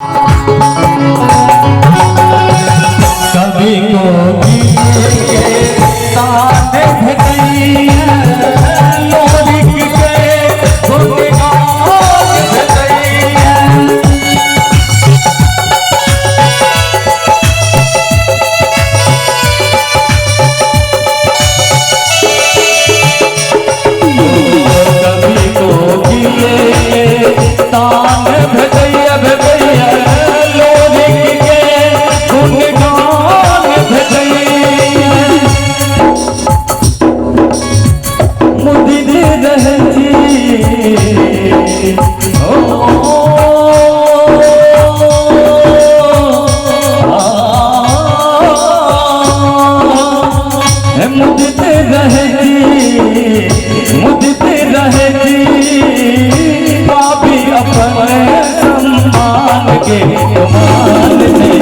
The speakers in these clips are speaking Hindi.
कभी को मुझते रहेगी भाभी अपने सम्मान के मान से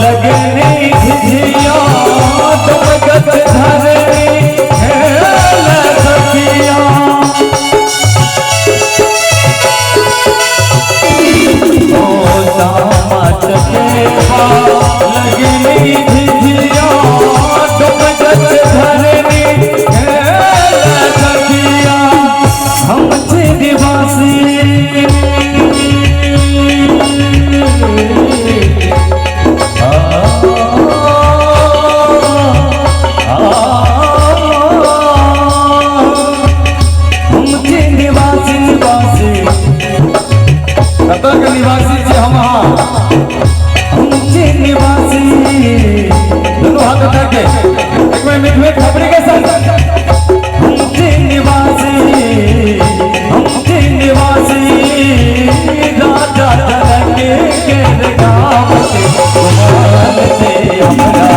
लगने झिझिया तुम गत धरनी सखिया ओ सामत लगने झिझिया तुम गत धरनी सखिया हमसे निवासी निवासी से हमसे निवासी दोनों हाथ उठा के एक में खबरी के साथ हमसे निवासी राजा तरके के गाँव से कुमार से हमरा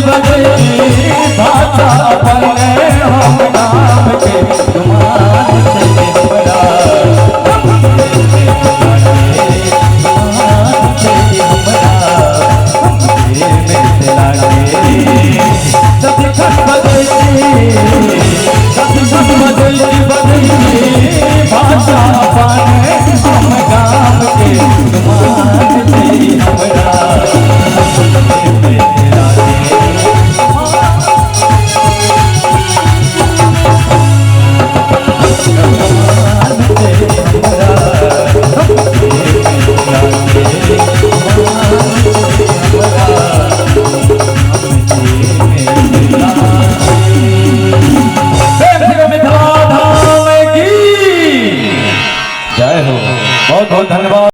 बजती भाषा अपने हम नाम के कुमार से भाषा अपने हम नाम के कुमार जय हो। बहुत बहुत धन्यवाद।